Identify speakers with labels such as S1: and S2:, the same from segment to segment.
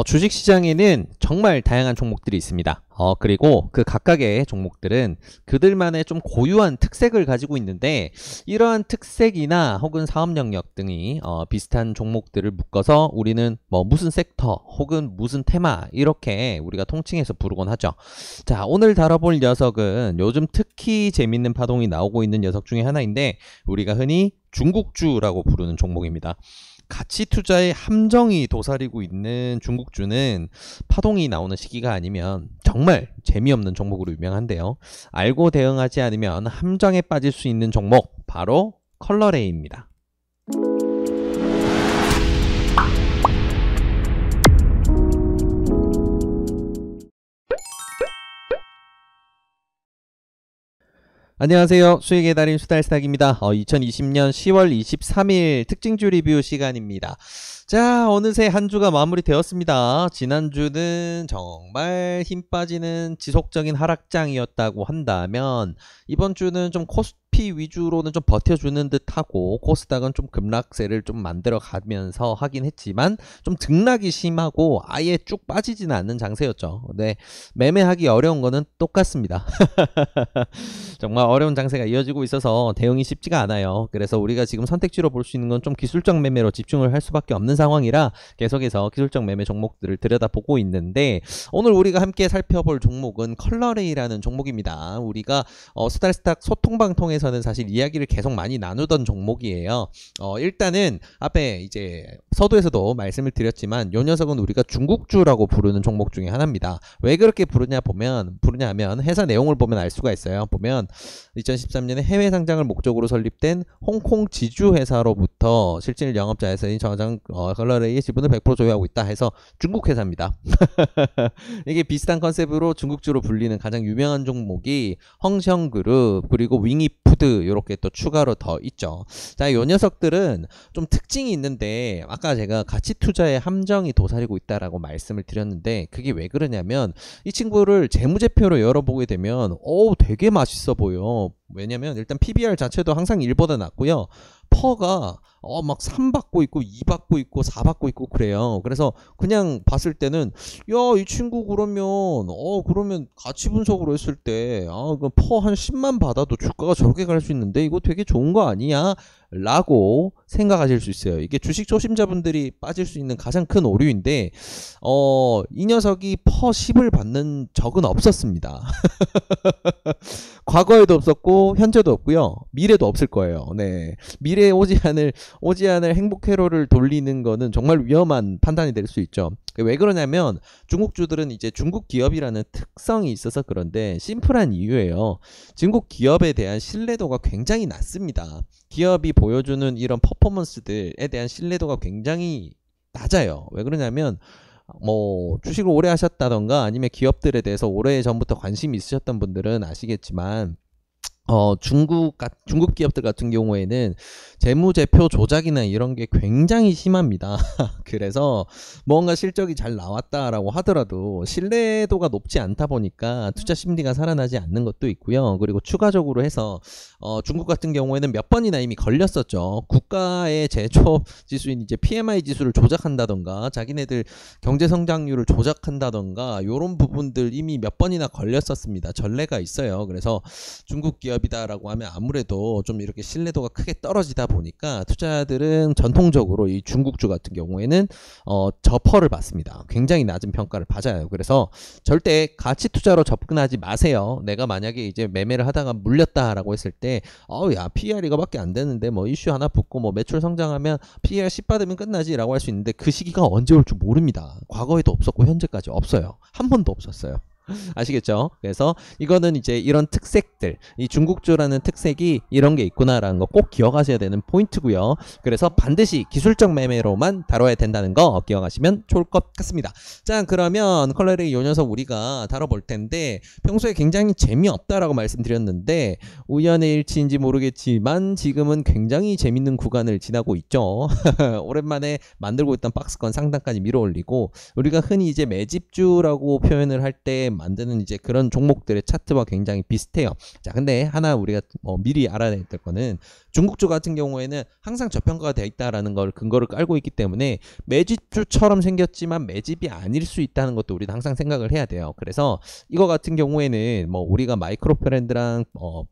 S1: 주식시장에는 정말 다양한 종목들이 있습니다. 그리고 그 각각의 종목들은 그들만의 좀 고유한 특색을 가지고 있는데, 이러한 특색이나 혹은 사업 영역 등이 비슷한 종목들을 묶어서 우리는 뭐 무슨 섹터 혹은 무슨 테마 이렇게 우리가 통칭해서 부르곤 하죠. 자, 오늘 다뤄볼 녀석은 요즘 특히 재밌는 파동이 나오고 있는 녀석 중에 하나인데, 우리가 흔히 중국주라고 부르는 종목입니다. 가치 투자의 함정이 도사리고 있는 중국주는 파동이 나오는 시기가 아니면 정말 재미없는 종목으로 유명한데요. 알고 대응하지 않으면 함정에 빠질 수 있는 종목, 바로 컬러레이입니다. 안녕하세요. 수익의 달인 수달스탁입니다. 2020년 10월 23일 특징주 리뷰 시간입니다. 자, 어느새 한 주가 마무리되었습니다. 지난주는 정말 힘 빠지는 지속적인 하락장이었다고 한다면, 이번 주는 좀 코스피 위주로는 좀 버텨주는 듯하고, 코스닥은 좀 급락세를 좀 만들어 가면서 하긴 했지만 좀 등락이 심하고 아예 쭉 빠지지는 않는 장세였죠. 네, 매매하기 어려운 거는 똑같습니다. 정말 어려운 장세가 이어지고 있어서 대응이 쉽지가 않아요. 그래서 우리가 지금 선택지로 볼 수 있는 건 좀 기술적 매매로 집중을 할 수밖에 없는 상황이라 계속해서 기술적 매매 종목들을 들여다보고 있는데, 오늘 우리가 함께 살펴볼 종목은 컬러레이라는 종목입니다. 우리가 수달스탁 소통방통에서는 사실 이야기를 계속 많이 나누던 종목이에요. 일단은 앞에 이제 서두에서도 말씀을 드렸지만, 이 녀석은 우리가 중국주라고 부르는 종목 중에 하나입니다. 왜 그렇게 부르냐면 회사 내용을 보면 알 수가 있어요. 보면 2013년에 해외 상장을 목적으로 설립된 홍콩 지주 회사로부터 실질 영업자에서의 저장 컬러레이의 지분을 100% 소유하고 있다 해서 중국 회사입니다. 이게 비슷한 컨셉으로 중국주로 불리는 가장 유명한 종목이 헝성그룹, 그리고 윙이푸드, 이렇게 또 추가로 더 있죠. 자, 이 녀석들은 좀 특징이 있는데, 아까 제가 가치 투자의 함정이 도사리고 있다라고 말씀을 드렸는데, 그게 왜 그러냐면 이 친구를 재무제표로 열어보게 되면 되게 맛있어 보여. 왜냐면 일단 PBR 자체도 항상 1보다 낮고요. 퍼가 막 3 받고 있고 2 받고 있고 4 받고 있고 그래요. 그래서 그냥 봤을 때는 이 친구 그러면 가치 분석으로 했을 때 퍼 한 10만 받아도 주가가 저렇게 갈 수 있는데 이거 되게 좋은 거 아니야? 라고 생각하실 수 있어요. 이게 주식 초심자분들이 빠질 수 있는 가장 큰 오류인데, 이 녀석이 퍼 10을 받는 적은 없었습니다. 과거에도 없었고 현재도 없고요. 미래도 없을 거예요. 네, 미래에 오지 않을 행복 회로를 돌리는 거는 정말 위험한 판단이 될 수 있죠. 왜 그러냐면 중국주들은 이제 중국 기업이라는 특성이 있어서 그런데, 심플한 이유예요. 중국 기업에 대한 신뢰도가 굉장히 낮습니다. 기업이 보여주는 이런 퍼포먼스들에 대한 신뢰도가 굉장히 낮아요. 왜 그러냐면 주식을 오래 하셨다던가 아니면 기업들에 대해서 오래전부터 관심이 있으셨던 분들은 아시겠지만, 중국 기업들 같은 경우에는 재무제표 조작이나 이런 게 굉장히 심합니다. 그래서 뭔가 실적이 잘 나왔다라고 하더라도 신뢰도가 높지 않다 보니까 투자 심리가 살아나지 않는 것도 있고요. 그리고 추가적으로 해서 중국 같은 경우에는 몇 번이나 이미 걸렸었죠. 국가의 제조 지수인 이제 PMI 지수를 조작한다던가 자기네들 경제 성장률을 조작한다던가 이런 부분들 이미 몇 번이나 걸렸었습니다. 전례가 있어요. 그래서 중국 기업이다라고 하면 아무래도 좀 이렇게 신뢰도가 크게 떨어지다 보니까 투자자들은 전통적으로 이 중국주 같은 경우에는 저퍼를 받습니다. 굉장히 낮은 평가를 받아요. 그래서 절대 가치 투자로 접근하지 마세요. 내가 만약에 이제 매매를 하다가 물렸다라고 했을 때 PER 이거밖에 안 되는데 뭐 이슈 하나 붙고 뭐 매출 성장하면 PER 10 받으면 끝나지라고 할 수 있는데, 그 시기가 언제 올 줄 모릅니다. 과거에도 없었고 현재까지 없어요. 한 번도 없었어요. 아시겠죠? 그래서 이거는 이제 이런 특색들, 이 중국주라는 특색이 이런 게 있구나라는 거 꼭 기억하셔야 되는 포인트고요. 그래서 반드시 기술적 매매로만 다뤄야 된다는 거 기억하시면 좋을 것 같습니다. 자, 그러면 컬러레이 요 녀석 우리가 다뤄볼 텐데, 평소에 굉장히 재미없다라고 말씀드렸는데 우연의 일치인지 모르겠지만 지금은 굉장히 재밌는 구간을 지나고 있죠. 오랜만에 만들고 있던 박스권 상단까지 밀어올리고, 우리가 흔히 이제 매집주라고 표현을 할 때 만드는 이제 그런 종목들의 차트와 굉장히 비슷해요. 자, 근데 하나 우리가 미리 알아야 될 거는 중국주 같은 경우에는 항상 저평가가 되어 있다라는 걸 근거를 깔고 있기 때문에 매집주처럼 생겼지만 매집이 아닐 수 있다는 것도 우리는 항상 생각을 해야 돼요. 그래서 이거 같은 경우에는 뭐 우리가 마이크로프렌드랑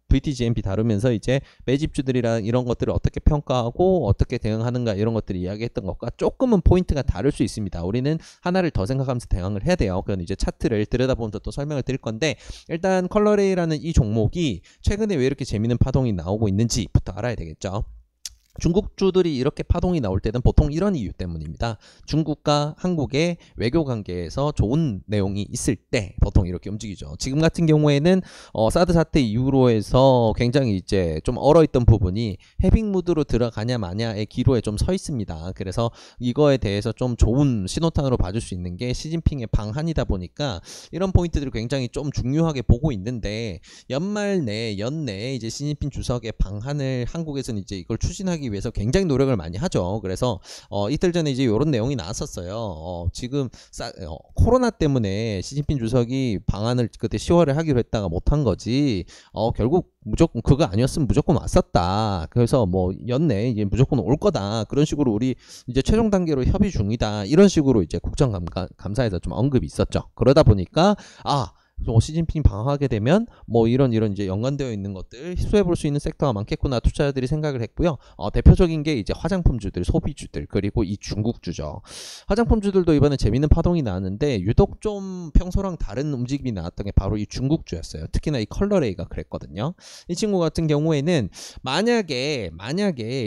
S1: VTGMP 다루면서 이제 매집주들이랑 이런 것들을 어떻게 평가하고 어떻게 대응하는가 이런 것들을 이야기했던 것과 조금은 포인트가 다를 수 있습니다. 우리는 하나를 더 생각하면서 대응을 해야 돼요. 그건 이제 차트를 들여다보면서 또 설명을 드릴 건데, 일단 컬러레이라는 이 종목이 최근에 왜 이렇게 재밌는 파동이 나오고 있는지부터 알아야 되겠죠. 중국주들이 이렇게 파동이 나올 때는 보통 이런 이유 때문입니다. 중국과 한국의 외교 관계에서 좋은 내용이 있을 때 보통 이렇게 움직이죠. 지금 같은 경우에는 사드 사태 이후로 해서 굉장히 이제 좀 얼어있던 부분이 해빙 무드로 들어가냐 마냐의 기로에 좀 서 있습니다. 그래서 이거에 대해서 좀 좋은 신호탄으로 봐줄 수 있는 게 시진핑의 방한이다 보니까 이런 포인트들을 굉장히 좀 중요하게 보고 있는데, 연말 내 연내에 이제 시진핑 주석의 방한을 한국에서는 이제 이걸 추진하기 위해서 굉장히 노력을 많이 하죠. 그래서 이틀 전에 이제 이런 내용이 나왔었어요. 지금 코로나 때문에 시진핑 주석이 방한을 그때 10월에 하기로 했다가 못한 거지. 결국 무조건 그거 아니었으면 무조건 왔었다. 그래서 뭐 연내 이제 무조건 올 거다. 그런 식으로 우리 이제 최종 단계로 협의 중이다. 이런 식으로 이제 국정감사에서 좀 언급이 있었죠. 그러다 보니까 시진핑 방하게 되면 뭐 이런 이제 연관되어 있는 것들 흡수해 볼 수 있는 섹터가 많겠구나 투자자들이 생각을 했고요. 대표적인 게 이제 화장품주들, 소비주들, 그리고 이 중국주죠. 화장품주들도 이번에 재밌는 파동이 나왔는데 유독 좀 평소랑 다른 움직임이 나왔던 게 바로 이 중국주였어요. 특히나 이 컬러레이가 그랬거든요. 이 친구 같은 경우에는 만약에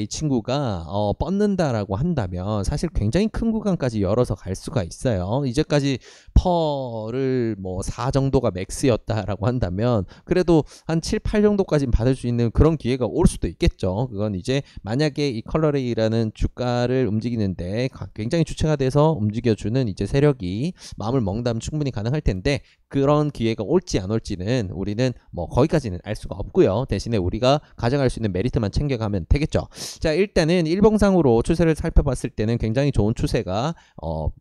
S1: 이 친구가 뻗는다라고 한다면 사실 굉장히 큰 구간까지 열어서 갈 수가 있어요. 이제까지 퍼를 뭐 4 정도가 맥스였다라고 한다면 그래도 한 7, 8 정도까지는 받을 수 있는 그런 기회가 올 수도 있겠죠. 그건 이제 만약에 이 컬러레이라는 주가를 움직이는데 굉장히 주체가 돼서 움직여주는 이제 세력이 마음을 먹는다면 충분히 가능할 텐데, 그런 기회가 올지 안 올지는 우리는 뭐 거기까지는 알 수가 없고요. 대신에 우리가 가져갈 수 있는 메리트만 챙겨가면 되겠죠. 자, 일단은 일봉상으로 추세를 살펴봤을 때는 굉장히 좋은 추세가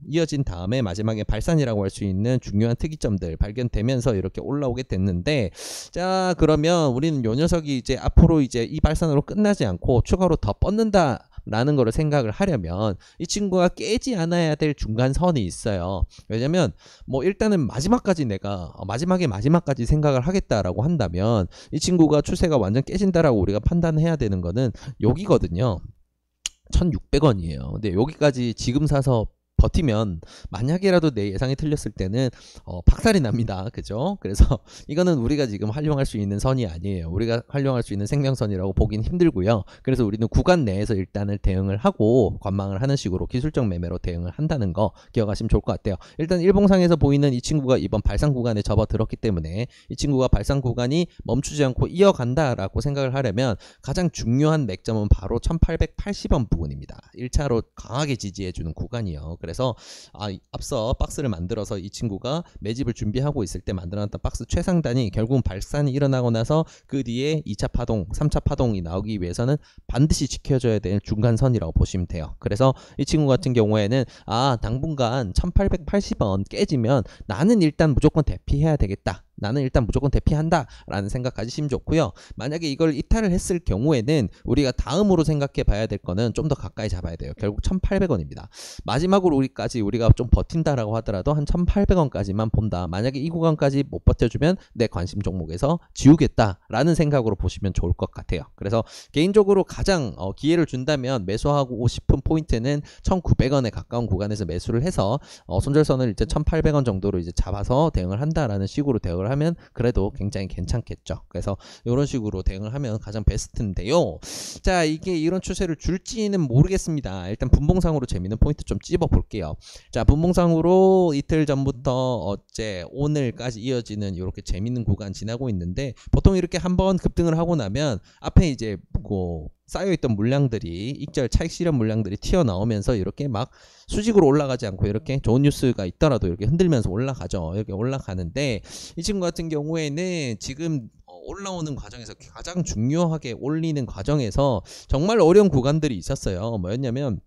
S1: 이어진 다음에 마지막에 발산이라고 할 수 있는 중요한 특이점들 발견되면서 이렇게 올라오게 됐는데, 자, 그러면 우리는 요 녀석이 이제 앞으로 이제 이 발산으로 끝나지 않고 추가로 더 뻗는다 라는 거를 생각을 하려면 이 친구가 깨지 않아야 될 중간선이 있어요. 왜냐면 뭐 일단은 마지막까지 내가 마지막까지 생각을 하겠다라고 한다면 이 친구가 추세가 완전 깨진다라고 우리가 판단해야 되는 거는 여기거든요. 1,600원이에요. 근데 여기까지 지금 사서 버티면 만약에라도 내 예상이 틀렸을 때는 박살이 납니다. 그죠? 그래서 이거는 우리가 지금 활용할 수 있는 선이 아니에요. 우리가 활용할 수 있는 생명선이라고 보긴 힘들고요. 그래서 우리는 구간 내에서 일단은 대응을 하고 관망을 하는 식으로 기술적 매매로 대응을 한다는 거 기억하시면 좋을 것 같아요. 일단 일봉상에서 보이는 이 친구가 이번 발상 구간에 접어들었기 때문에 이 친구가 발상 구간이 멈추지 않고 이어간다라고 생각을 하려면 가장 중요한 맥점은 바로 1880원 부분입니다. 1차로 강하게 지지해주는 구간이요. 그래서 앞서 박스를 만들어서 이 친구가 매집을 준비하고 있을 때 만들어놨던 박스 최상단이 결국은 발산이 일어나고 나서 그 뒤에 2차 파동, 3차 파동이 나오기 위해서는 반드시 지켜줘야 되는 중간선이라고 보시면 돼요. 그래서 이 친구 같은 경우에는 당분간 1880원 깨지면 나는 일단 무조건 대피해야 되겠다. 나는 일단 무조건 대피한다 라는 생각 가지시면 좋고요. 만약에 이걸 이탈을 했을 경우에는 우리가 다음으로 생각해 봐야 될 거는 좀 더 가까이 잡아야 돼요. 결국 1,800원입니다. 마지막으로 우리가 좀 버틴다라고 하더라도 한 1,800원까지만 본다. 만약에 이 구간까지 못 버텨주면 내 관심 종목에서 지우겠다라는 생각으로 보시면 좋을 것 같아요. 그래서 개인적으로 가장 기회를 준다면 매수하고 싶은 포인트는 1,900원에 가까운 구간에서 매수를 해서 손절선을 이제 1,800원 정도로 이제 잡아서 대응을 한다라는 식으로 대응을 하면 그래도 굉장히 괜찮겠죠. 그래서 이런 식으로 대응을 하면 가장 베스트인데요. 자, 이게 이런 추세를 줄지는 모르겠습니다. 일단 분봉상으로 재밌는 포인트 좀 찝어 볼게요. 자, 분봉상으로 이틀 전부터 어제 오늘까지 이어지는 이렇게 재밌는 구간 지나고 있는데, 보통 이렇게 한번 급등을 하고 나면 앞에 이제 쌓여있던 물량들이 익절 차익 실현 물량들이 튀어나오면서 이렇게 막 수직으로 올라가지 않고 이렇게 좋은 뉴스가 있더라도 이렇게 흔들면서 올라가죠. 이렇게 올라가는데 이 친구 같은 경우에는 지금 올라오는 과정에서 가장 중요하게 올리는 과정에서 정말 어려운 구간들이 있었어요. 뭐였냐면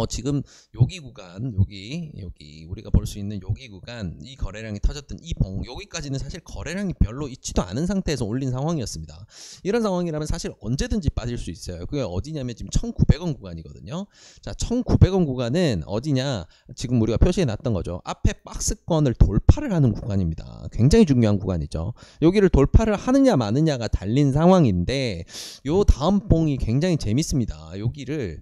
S1: 지금 여기 구간, 여기 우리가 볼 수 있는 여기 구간, 이 거래량이 터졌던 이 봉, 여기까지는 사실 거래량이 별로 있지도 않은 상태에서 올린 상황이었습니다. 이런 상황이라면 사실 언제든지 빠질 수 있어요. 그게 어디냐면 지금 1,900원 구간이거든요. 자, 1,900원 구간은 어디냐? 지금 우리가 표시해 놨던 거죠. 앞에 박스권을 돌파를 하는 구간입니다. 굉장히 중요한 구간이죠. 여기를 돌파를 하느냐 마느냐가 달린 상황인데, 요 다음 봉이 굉장히 재밌습니다. 여기를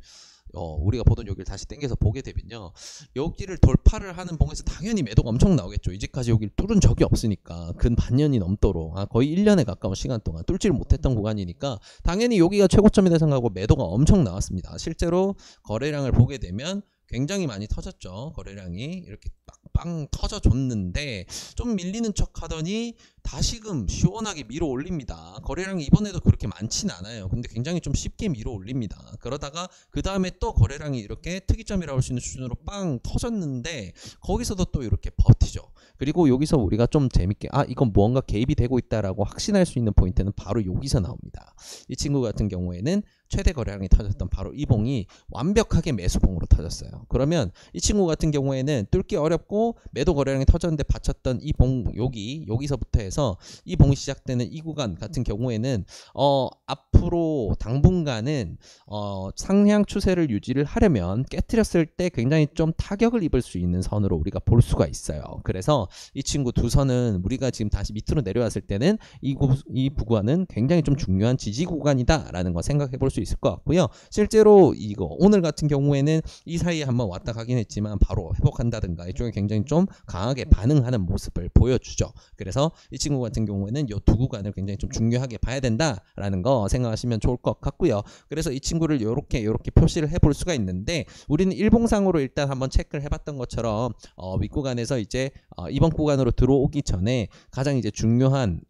S1: 우리가 보던 여기를 다시 당겨서 보게 되면요, 여기를 돌파를 하는 봉에서 당연히 매도가 엄청 나오겠죠. 이제까지 여기를 뚫은 적이 없으니까, 근 반년이 넘도록 거의 1년에 가까운 시간 동안 뚫지를 못했던 구간이니까 당연히 여기가 최고점이다 생각하고 매도가 엄청 나왔습니다. 실제로 거래량을 보게 되면 굉장히 많이 터졌죠. 거래량이 이렇게 빵 터져줬는데 좀 밀리는 척 하더니 다시금 시원하게 밀어 올립니다. 거래량이 이번에도 그렇게 많지는 않아요. 근데 굉장히 좀 쉽게 밀어 올립니다. 그러다가 그 다음에 또 거래량이 이렇게 특이점이라고 할 수 있는 수준으로 빵 터졌는데, 거기서도 또 이렇게 버티죠. 그리고 여기서 우리가 좀 재밌게 이건 무언가 개입이 되고 있다라고 확신할 수 있는 포인트는 바로 여기서 나옵니다. 이 친구 같은 경우에는 최대 거래량이 터졌던 바로 이 봉이 완벽하게 매수봉으로 터졌어요. 그러면 이 친구 같은 경우에는 뚫기 어렵고 매도 거래량이 터졌는데 받쳤던 이 봉, 여기서부터 해서 이 봉이 시작되는 이 구간 같은 경우에는 앞으로 당분간은 상향 추세를 유지를 하려면 깨트렸을 때 굉장히 좀 타격을 입을 수 있는 선으로 우리가 볼 수가 있어요. 그래서 이 친구 두 선은 우리가 지금 다시 밑으로 내려왔을 때는 이 구간은 굉장히 좀 중요한 지지 구간이다라는 거 생각해 볼 수 있을 것 같고요. 실제로 오늘 같은 경우에는 이 사이에 한번 왔다 가긴 했지만 바로 회복한다든가 이쪽에 굉장히 좀 강하게 반응하는 모습을 보여주죠. 그래서 이 친구 같은 경우에는 이 두 구간을 굉장히 좀 중요하게 봐야 된다라는 거 생각하시면 좋을 것 같고요. 그래서 이 친구를 이렇게 표시를 해볼 수가 있는데, 우리는 일봉상으로 일단 한번 체크를 해봤던 것처럼 윗구간에서 이제 이번 구간으로 들어오기 전에 가장 이제 중요한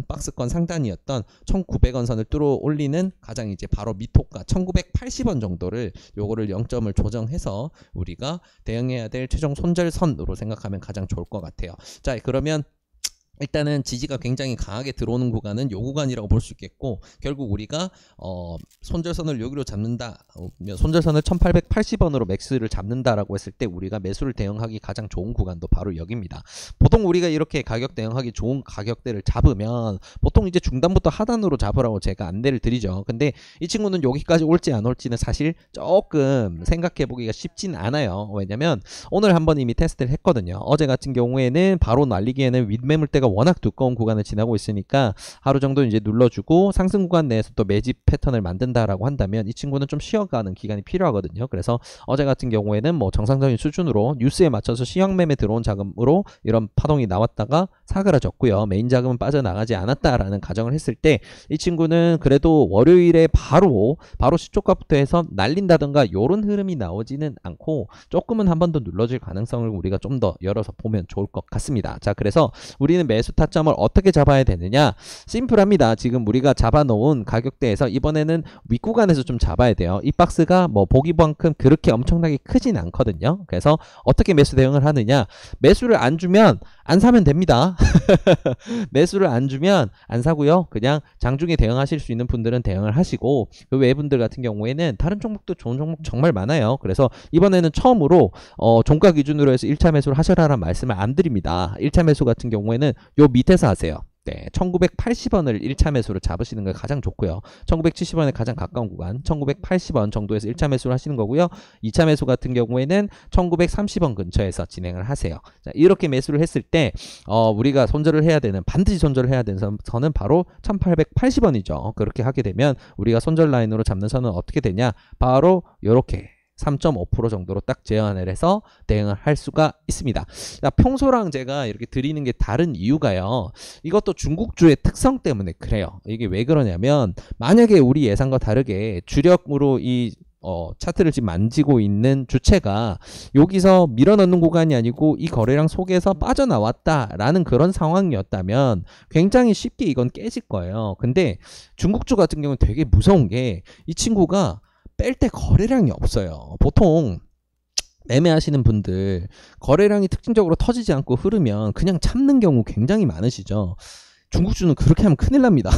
S1: 박스권 상단이었던 1,900원 선을 뚫어 올리는 가장 이제 바로 밑호가 1,980원 정도를 요거를 0점을 조정해서 우리가 대응해야 될 최종 손절선으로 생각하면 가장 좋을 것 같아요. 자, 그러면 일단은 지지가 굉장히 강하게 들어오는 구간은 요 구간이라고 볼 수 있겠고, 결국 우리가 손절선을 여기로 잡는다, 손절선을 1880원으로 맥스를 잡는다라고 했을 때 우리가 매수를 대응하기 가장 좋은 구간도 바로 여기입니다. 보통 우리가 이렇게 가격 대응하기 좋은 가격대를 잡으면 보통 이제 중단부터 하단으로 잡으라고 제가 안내를 드리죠. 근데 이 친구는 여기까지 올지 안 올지는 사실 조금 생각해 보기가 쉽진 않아요. 왜냐면 오늘 한번 이미 테스트를 했거든요. 어제 같은 경우에는 바로 날리기에는 윗매물대가 워낙 두꺼운 구간을 지나고 있으니까 하루 정도 이제 눌러주고 상승 구간 내에서 또 매집 패턴을 만든다라고 한다면 이 친구는 좀 쉬어가는 기간이 필요하거든요. 그래서 어제 같은 경우에는 뭐 정상적인 수준으로 뉴스에 맞춰서 시황 매매 들어온 자금으로 이런 파동이 나왔다가 사그라졌고요. 메인 자금은 빠져나가지 않았다라는 가정을 했을 때 이 친구는 그래도 월요일에 바로 시초가부터 해서 날린다던가 요런 흐름이 나오지는 않고 조금은 한 번 더 눌러줄 가능성을 우리가 좀 더 열어서 보면 좋을 것 같습니다. 자, 그래서 우리는 매수 타점을 어떻게 잡아야 되느냐? 심플합니다. 지금 우리가 잡아놓은 가격대에서 이번에는 윗구간에서 좀 잡아야 돼요. 이 박스가 뭐 보기만큼 그렇게 엄청나게 크진 않거든요. 그래서 어떻게 매수 대응을 하느냐? 매수를 안 주면 안 사면 됩니다. 매수를 안 주면 안 사고요. 그냥 장중에 대응하실 수 있는 분들은 대응을 하시고, 그 외 분들 같은 경우에는 다른 종목도 좋은 종목 정말 많아요. 그래서 이번에는 처음으로 종가 기준으로 해서 1차 매수를 하셔라라는 말씀을 안 드립니다. 1차 매수 같은 경우에는 요 밑에서 하세요. 네, 1980원을 1차 매수로 잡으시는 게 가장 좋고요. 1970원에 가장 가까운 구간 1980원 정도에서 1차 매수를 하시는 거고요. 2차 매수 같은 경우에는 1930원 근처에서 진행을 하세요. 자, 이렇게 매수를 했을 때 우리가 손절을 해야 되는, 반드시 손절을 해야 되는 선은 바로 1880원이죠. 그렇게 하게 되면 우리가 손절 라인으로 잡는 선은 어떻게 되냐? 바로 이렇게 3.5% 정도로 딱 제한을 해서 대응을 할 수가 있습니다. 자, 평소랑 제가 이렇게 드리는 게 다른 이유가요. 이것도 중국주의 특성 때문에 그래요. 이게 왜 그러냐면, 만약에 우리 예상과 다르게 주력으로 이 차트를 지금 만지고 있는 주체가 여기서 밀어넣는 구간이 아니고 이 거래량 속에서 빠져나왔다라는 그런 상황이었다면 굉장히 쉽게 이건 깨질 거예요. 근데 중국주 같은 경우는 되게 무서운 게, 이 친구가 뺄 때 거래량이 없어요. 보통 매매하시는 분들 거래량이 특징적으로 터지지 않고 흐르면 그냥 참는 경우 굉장히 많으시죠. 중국주는 그렇게 하면 큰일 납니다.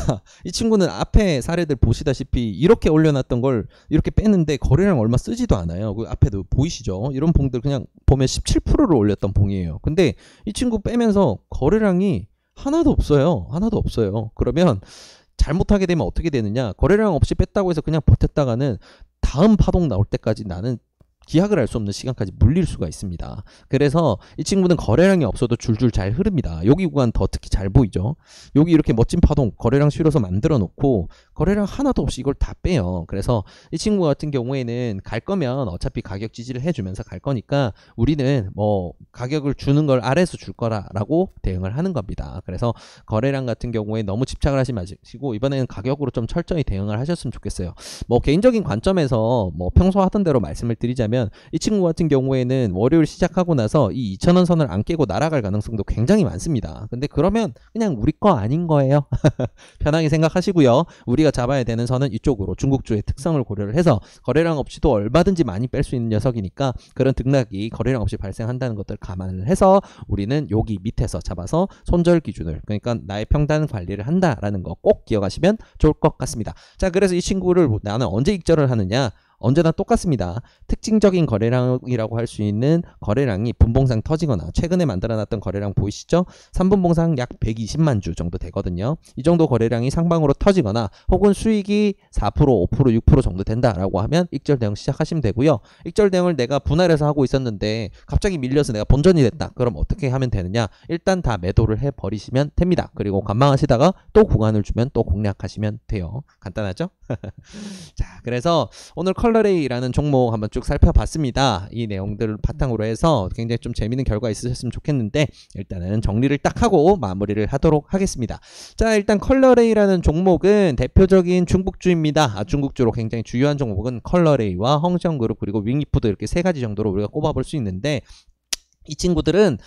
S1: 이 친구는 앞에 사례들 보시다시피 이렇게 올려놨던 걸 이렇게 뺐는데 거래량 얼마 쓰지도 않아요. 그 앞에도 보이시죠? 이런 봉들 그냥 보면 17%를 올렸던 봉이에요. 근데 이 친구 빼면서 거래량이 하나도 없어요. 하나도 없어요. 그러면 잘못하게 되면 어떻게 되느냐? 거래량 없이 뺐다고 해서 그냥 버텼다가는 다음 파동 나올 때까지 나는 기약을 할 수 없는 시간까지 물릴 수가 있습니다. 그래서 이 친구는 거래량이 없어도 줄줄 잘 흐릅니다. 여기 구간 더 특히 잘 보이죠. 여기 이렇게 멋진 파동 거래량 실어서 만들어 놓고 거래량 하나도 없이 이걸 다 빼요. 그래서 이 친구 같은 경우에는 갈 거면 어차피 가격 지지를 해주면서 갈 거니까 우리는 뭐 가격을 주는 걸 아래에서 줄 거라고 대응을 하는 겁니다. 그래서 거래량 같은 경우에 너무 집착을 하지 마시고 이번에는 가격으로 좀 철저히 대응을 하셨으면 좋겠어요. 뭐 개인적인 관점에서 뭐 평소 하던 대로 말씀을 드리자면 이 친구 같은 경우에는 월요일 시작하고 나서 이 2,000원 선을 안 깨고 날아갈 가능성도 굉장히 많습니다. 근데 그러면 그냥 우리 거 아닌 거예요. 편하게 생각하시고요. 우리가 잡아야 되는 선은 이쪽으로 중국주의 특성을 고려를 해서 거래량 없이도 얼마든지 많이 뺄 수 있는 녀석이니까 그런 등락이 거래량 없이 발생한다는 것들 감안을 해서 우리는 여기 밑에서 잡아서 손절 기준을 그러니까 나의 평단 관리를 한다라는 거 꼭 기억하시면 좋을 것 같습니다. 자, 그래서 이 친구를 나는 언제 익절을 하느냐? 언제나 똑같습니다. 특징적인 거래량이라고 할 수 있는 거래량이 분봉상 터지거나 최근에 만들어놨던 거래량 보이시죠? 3분봉상 약 120만 주 정도 되거든요. 이 정도 거래량이 상방으로 터지거나 혹은 수익이 4%, 5%, 6% 정도 된다라고 하면 익절 대응 시작하시면 되고요. 익절 대응을 내가 분할해서 하고 있었는데 갑자기 밀려서 내가 본전이 됐다. 그럼 어떻게 하면 되느냐? 일단 다 매도를 해버리시면 됩니다. 그리고 관망하시다가 또 구간을 주면 또 공략하시면 돼요. 간단하죠? 자, 그래서 오늘 컬러레이라는 종목 한번 쭉 살펴봤습니다. 이 내용들을 바탕으로 해서 굉장히 좀 재밌는 결과 있으셨으면 좋겠는데 일단은 정리를 딱 하고 마무리를 하도록 하겠습니다. 자, 일단 컬러레이라는 종목은 대표적인 중국주입니다. 중국주로 굉장히 주요한 종목은 컬러레이와 헝시영그룹 그리고 윙이푸드 이렇게 세 가지 정도로 우리가 꼽아볼 수 있는데 이 친구들은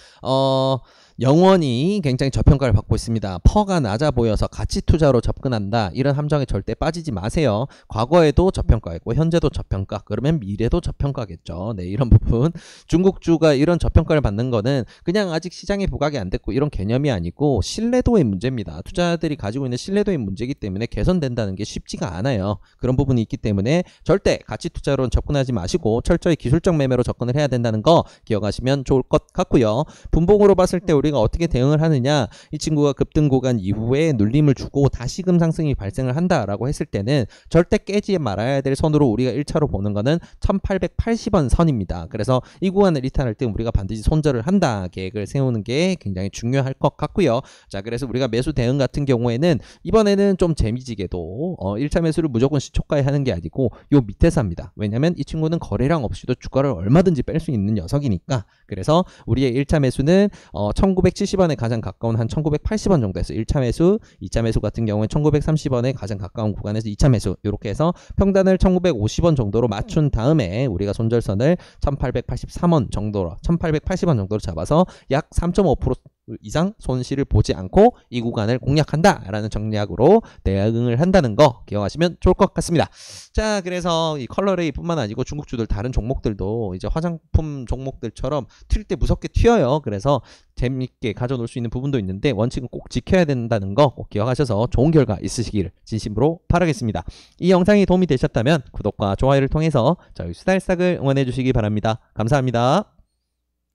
S1: 영원히 굉장히 저평가를 받고 있습니다. 퍼가 낮아 보여서 가치 투자로 접근한다. 이런 함정에 절대 빠지지 마세요. 과거에도 저평가했고 현재도 저평가. 그러면 미래도 저평가겠죠. 네, 이런 부분. 중국주가 이런 저평가를 받는 거는 그냥 아직 시장에 부각이 안 됐고 이런 개념이 아니고 신뢰도의 문제입니다. 투자자들이 가지고 있는 신뢰도의 문제이기 때문에 개선된다는 게 쉽지가 않아요. 그런 부분이 있기 때문에 절대 가치 투자로는 접근하지 마시고 철저히 기술적 매매로 접근을 해야 된다는 거 기억하시면 좋을 것 같고요. 분봉으로 봤을 때 우리가 어떻게 대응을 하느냐, 이 친구가 급등 구간 이후에 눌림을 주고 다시금 상승이 발생을 한다라고 했을 때는 절대 깨지 말아야 될 선으로 우리가 1차로 보는 거는 1880원 선입니다. 그래서 이 구간을 이탈할 때 우리가 반드시 손절을 한다 계획을 세우는 게 굉장히 중요할 것 같고요. 자, 그래서 우리가 매수 대응 같은 경우에는 이번에는 좀 재미지게도 1차 매수를 무조건 시초가에 하는 게 아니고 요 밑에서 합니다. 왜냐면 이 친구는 거래량 없이도 주가를 얼마든지 뺄 수 있는 녀석이니까. 그래서 우리의 1차 매수는 1970원에 가장 가까운 한 1980원 정도에서 1차 매수, 2차 매수 같은 경우에 1930원에 가장 가까운 구간에서 2차 매수 이렇게 해서 평단을 1950원 정도로 맞춘 다음에 우리가 손절선을 1883원 정도로 1880원 정도로 잡아서 약 3.5% 이상 손실을 보지 않고 이 구간을 공략한다라는 전략으로 대응을 한다는 거 기억하시면 좋을 것 같습니다. 자, 그래서 이 컬러레이뿐만 아니고 중국주들 다른 종목들도 이제 화장품 종목들처럼 튈 때 무섭게 튀어요. 그래서 재밌게 가져놓을 수 있는 부분도 있는데 원칙은 꼭 지켜야 된다는 거 꼭 기억하셔서 좋은 결과 있으시기를 진심으로 바라겠습니다. 이 영상이 도움이 되셨다면 구독과 좋아요를 통해서 저희 수달싹을 응원해 주시기 바랍니다. 감사합니다.